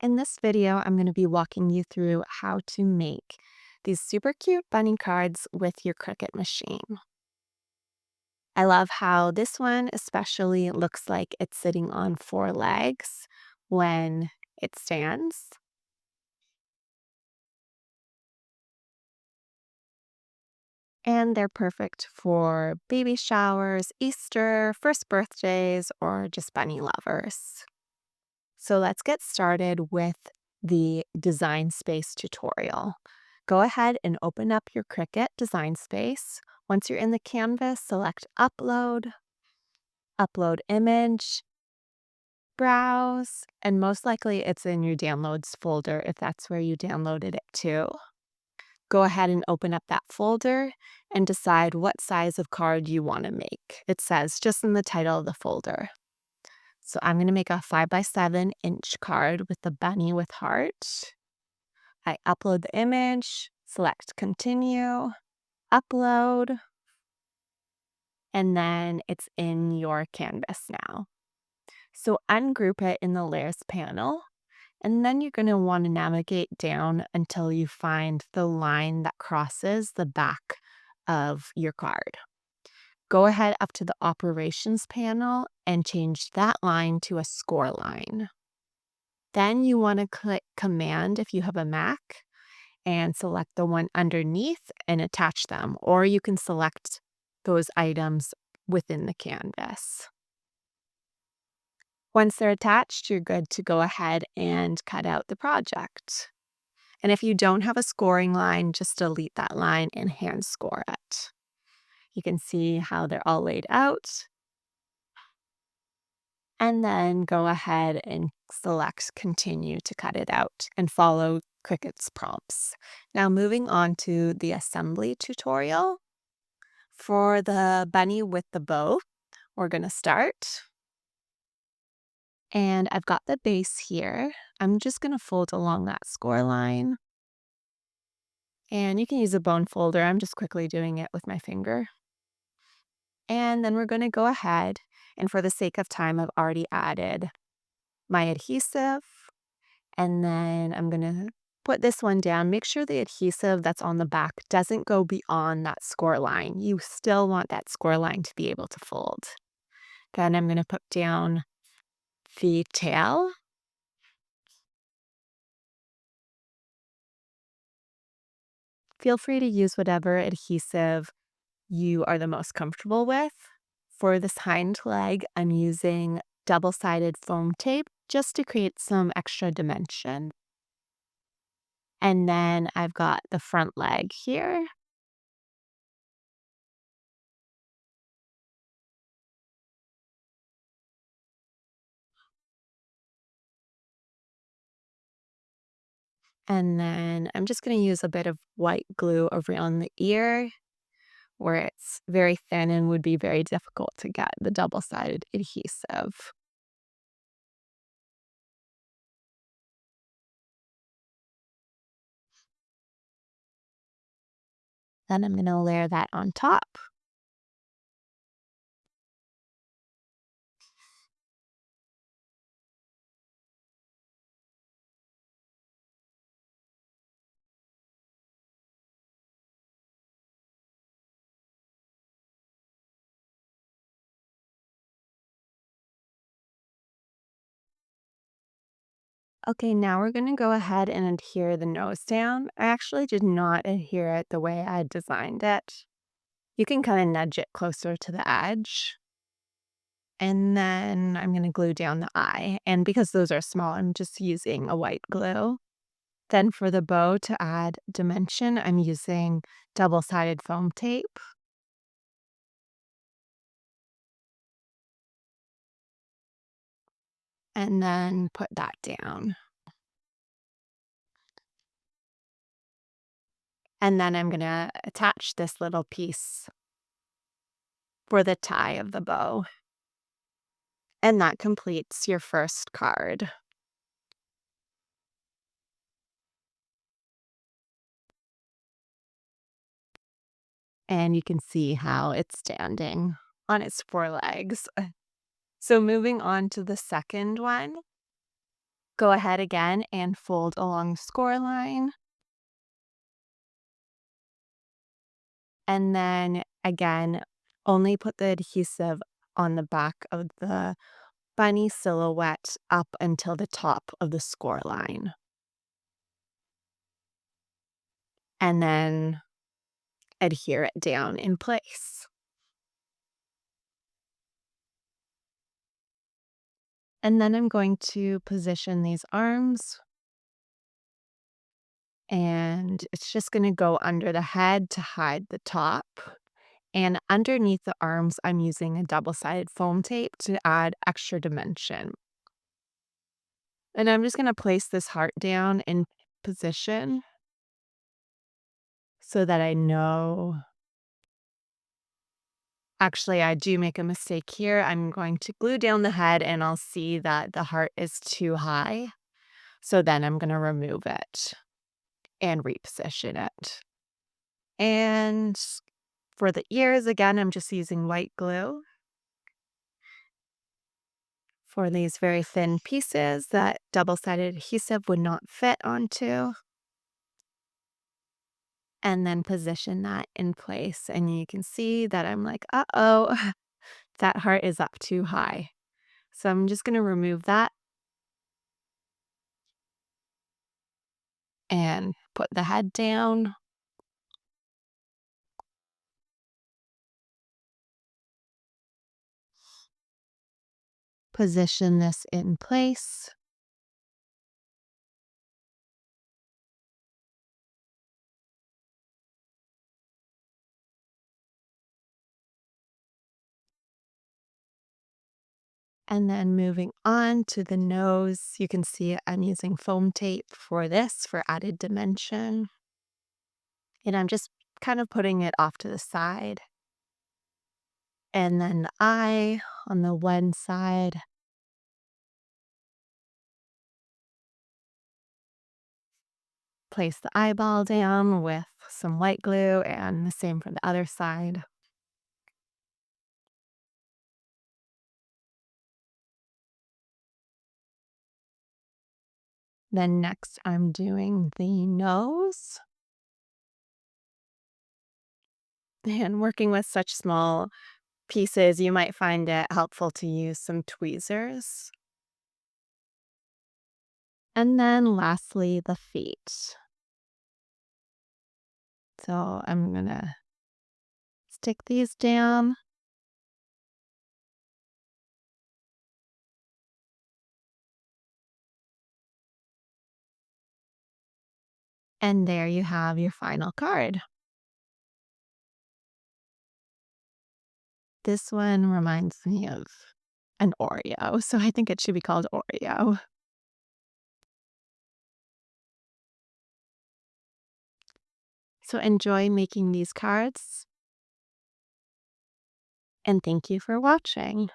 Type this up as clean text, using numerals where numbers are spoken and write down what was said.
In this video, I'm going to be walking you through how to make these super cute bunny cards with your Cricut machine. I love how this one especially looks like it's sitting on four legs when it stands. And they're perfect for baby showers, Easter, first birthdays, or just bunny lovers. So let's get started with the design space tutorial. Go ahead and open up your Cricut design space. Once you're in the canvas, select upload, upload image, browse, and most likely it's in your downloads folder if that's where you downloaded it to. Go ahead and open up that folder and decide what size of card you want to make. It says just in the title of the folder. So I'm going to make a 5x7-inch card with the bunny with heart. I upload the image, select continue, upload, and then it's in your canvas now. So ungroup it in the layers panel, and then you're going to want to navigate down until you find the line that crosses the back of your card. Go ahead up to the operations panel and change that line to a score line. Then you want to click Command if you have a Mac and select the one underneath and attach them, or you can select those items within the canvas. Once they're attached, you're good to go ahead and cut out the project. And if you don't have a scoring line, just delete that line and hand score it. You can see how they're all laid out. And then go ahead and select continue to cut it out and follow Cricut's prompts. Now moving on to the assembly tutorial. For the bunny with the bow, we're going to start. And I've got the base here. I'm just going to fold along that score line. And you can use a bone folder. I'm just quickly doing it with my finger. And then we're going to go ahead, and for the sake of time, I've already added my adhesive. And then I'm going to put this one down. Make sure the adhesive that's on the back doesn't go beyond that score line. You still want that score line to be able to fold. Then I'm going to put down the tail. Feel free to use whatever adhesive you are the most comfortable with. For this hind leg, I'm using double-sided foam tape just to create some extra dimension. And then I've got the front leg here. And then I'm just going to use a bit of white glue around the ear where it's very thin and would be very difficult to get the double-sided adhesive. Then I'm going to layer that on top. Okay, now we're going to go ahead and adhere the nose down. I actually did not adhere it the way I designed it. You can kind of nudge it closer to the edge. And then I'm going to glue down the eye. And because those are small, I'm just using a white glue. Then for the bow to add dimension, I'm using double-sided foam tape. And then put that down. And then I'm going to attach this little piece for the tie of the bow. And that completes your first card. And you can see how it's standing on its four legs. So moving on to the second one, Go ahead again and fold along the score line. And then again, only put the adhesive on the back of the bunny silhouette up until the top of the score line. And then adhere it down in place. And then I'm going to position these arms, and it's just going to go under the head to hide the top. And underneath the arms, I'm using a double-sided foam tape to add extra dimension. And I'm just going to place this heart down in position so that I know. Actually, I do make a mistake here. I'm going to glue down the head and I'll see that the heart is too high. So then I'm going to remove it and reposition it. And for the ears, again, I'm just using white glue for these very thin pieces that double-sided adhesive would not fit onto. And then position that in place. And you can see that I'm like, uh-oh, that heart is up too high. So I'm just going to remove that and put the head down. Position this in place. And then moving on to the nose, you can see I'm using foam tape for this for added dimension. And I'm just kind of putting it off to the side. And then the eye on the one side. Place the eyeball down with some white glue and the same for the other side. Then next I'm doing the nose. And working with such small pieces, you might find it helpful to use some tweezers. And then lastly, the feet. So I'm gonna stick these down. And there you have your final card. This one reminds me of an Oreo, so I think it should be called Oreo. So enjoy making these cards, and thank you for watching.